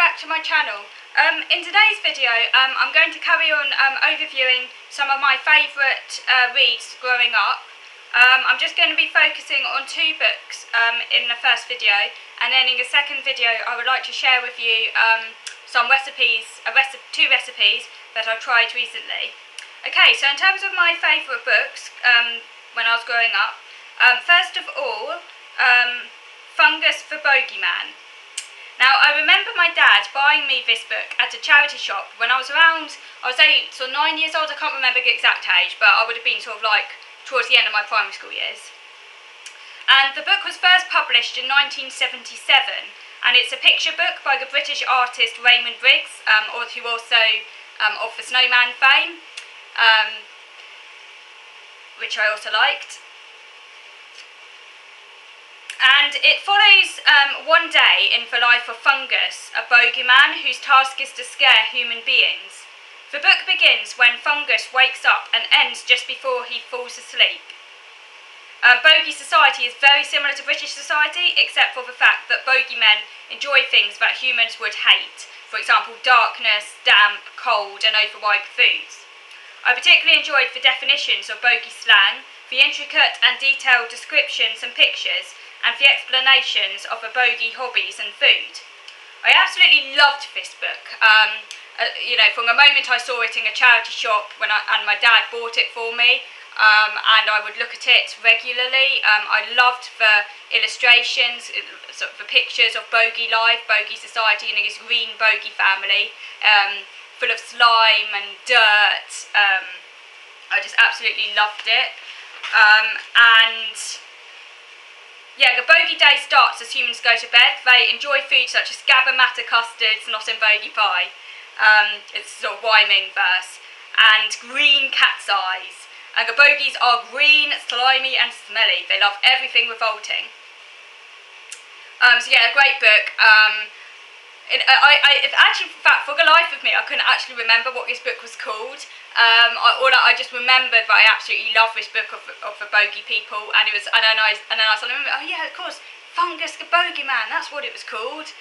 back to my channel. In today's video I'm going to carry on overviewing some of my favourite reads growing up. I'm just going to be focusing on two books in the first video, and then in the second video I would like to share with you some recipes, two recipes that I've tried recently. Okay, so in terms of my favourite books when I was growing up, first of all, Fungus the Bogeyman. Now, I remember my dad buying me this book at a charity shop when I was around, I would say, sort of 9 years old. I can't remember the exact age, but I would have been sort of like towards the end of my primary school years. And the book was first published in 1977, and it's a picture book by the British artist Raymond Briggs, who also of the Snowman fame, which I also liked. And it follows one day in the life of Fungus, a bogeyman whose task is to scare human beings. The book begins when Fungus wakes up and ends just before he falls asleep. Bogey society is very similar to British society, except for the fact that bogeymen enjoy things that humans would hate. For example, darkness, damp, cold and overripe foods. I particularly enjoyed the definitions of bogey slang, the intricate and detailed descriptions and pictures, and the explanations of the bogey hobbies and food. I absolutely loved this book. You know, from the moment I saw it in a charity shop and my dad bought it for me, and I would look at it regularly. I loved the illustrations, sort of the pictures of bogey life, bogey society, and his green bogey family, full of slime and dirt. I just absolutely loved it. Yeah, the bogey day starts as humans go to bed. They enjoy food such as gabba-matter custards, not in bogey pie. It's sort of rhyming verse. And green cat's eyes. And the bogies are green, slimy and smelly. They love everything revolting. So yeah, a great book. Actually, in fact, for the life of me, I couldn't actually remember what this book was called. I just remembered that I absolutely love this book of the bogey people, and then I remember, oh yeah, of course, Fungus the Bogeyman, that's what it was called.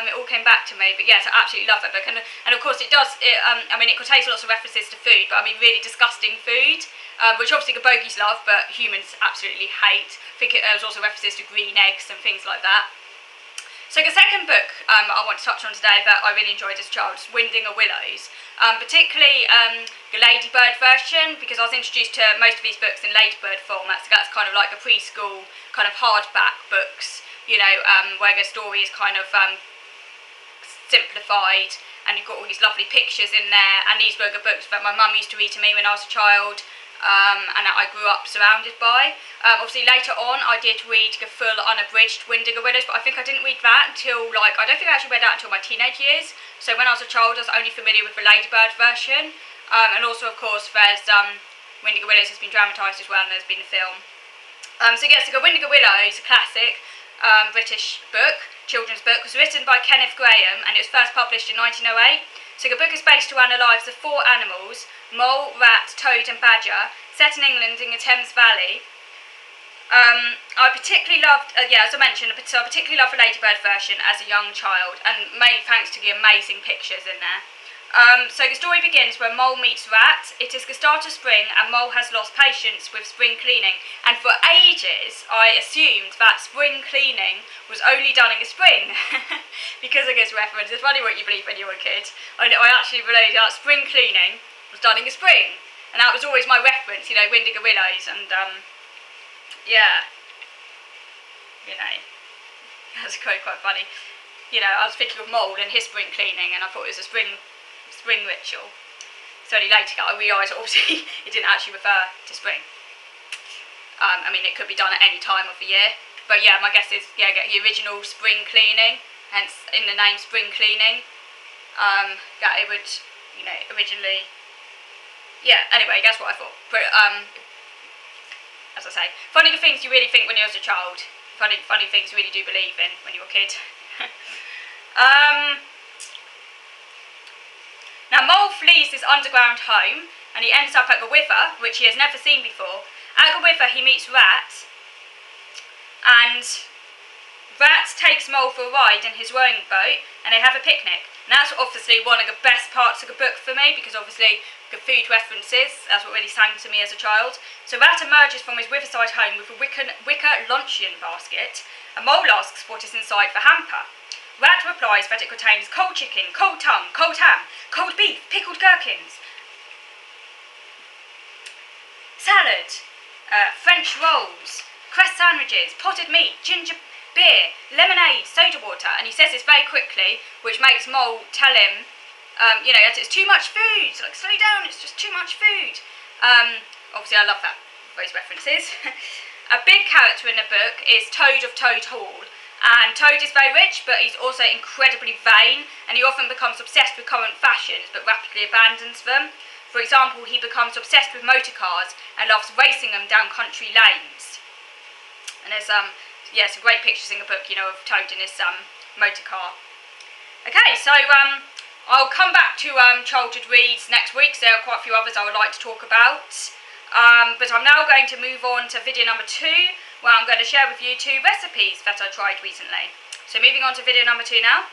It all came back to me, but yes, I absolutely love that book, and of course it does. I mean, it contains lots of references to food, but I mean really disgusting food, which obviously the bogies love, but humans absolutely hate. I think there's also references to green eggs and things like that. So the second book I want to touch on today that I really enjoyed as a child is Winding of Willows, particularly the Ladybird version, because I was introduced to most of these books in Ladybird format, so that's kind of like the preschool kind of hardback books, you know, where the story is kind of simplified and you've got all these lovely pictures in there, and these were the books that my mum used to read to me when I was a child. And that I grew up surrounded by. Obviously later on I did read the full unabridged Winding of Willows, but I think I didn't read that until, like, I don't think I actually read that until my teenage years. So when I was a child I was only familiar with the Ladybird version, and also of course there's Winding of Willows has been dramatised as well, and there's been a film. So yes, the Winding of Willows, a classic British book, children's book, was written by Kenneth Grahame, and it was first published in 1908. So the book is based around the lives of 4 animals, mole, rat, toad and badger, set in England in the Thames Valley. I particularly loved, as I mentioned, so I particularly loved the Ladybird version as a young child, and mainly thanks to the amazing pictures in there. So the story begins when Mole meets Rat. It is the start of spring and Mole has lost patience with spring cleaning, and for ages I assumed that spring cleaning was only done in the spring because of this reference. It's funny what you believe when you're a kid. I actually believed that spring cleaning was done in the spring, and that was always my reference, you know, Winding of Willows, and yeah, you know, that's quite funny. You know, I was thinking of Mole and his spring cleaning, and I thought it was a spring ritual. So only later I realised obviously it didn't actually refer to spring. I mean, it could be done at any time of the year, but yeah, my guess is, yeah, get the original spring cleaning, hence in the name spring cleaning, that it would, you know, originally, yeah, anyway, that's what I thought. But as I say, funny the things you really think when you're a child, funny things you really do believe in when you're a kid. Now Mole flees his underground home and he ends up at the river, which he has never seen before. At the river he meets Rat, and Rat takes Mole for a ride in his rowing boat and they have a picnic. And that's obviously one of the best parts of the book for me, because obviously the food references, that's what really sang to me as a child. So Rat emerges from his riverside home with a wicker luncheon basket, and Mole asks what is inside the hamper. Rat replies that it contains cold chicken, cold tongue, cold ham, cold beef, pickled gherkins, salad, French rolls, cress sandwiches, potted meat, ginger beer, lemonade, soda water. And he says this very quickly, which makes Mole tell him, that it's too much food. Like, slow down, it's just too much food. Obviously, I love those references. A big character in the book is Toad of Toad Hall. And Toad is very rich, but he's also incredibly vain, and he often becomes obsessed with current fashions, but rapidly abandons them. For example, he becomes obsessed with motor cars and loves racing them down country lanes. And there's some great pictures in the book, of Toad in his motor car. Okay, so I'll come back to childhood reads next week, so there are quite a few others I would like to talk about. But I'm now going to move on to video number 2, where I'm going to share with you 2 recipes that I tried recently. So moving on to video number 2 now.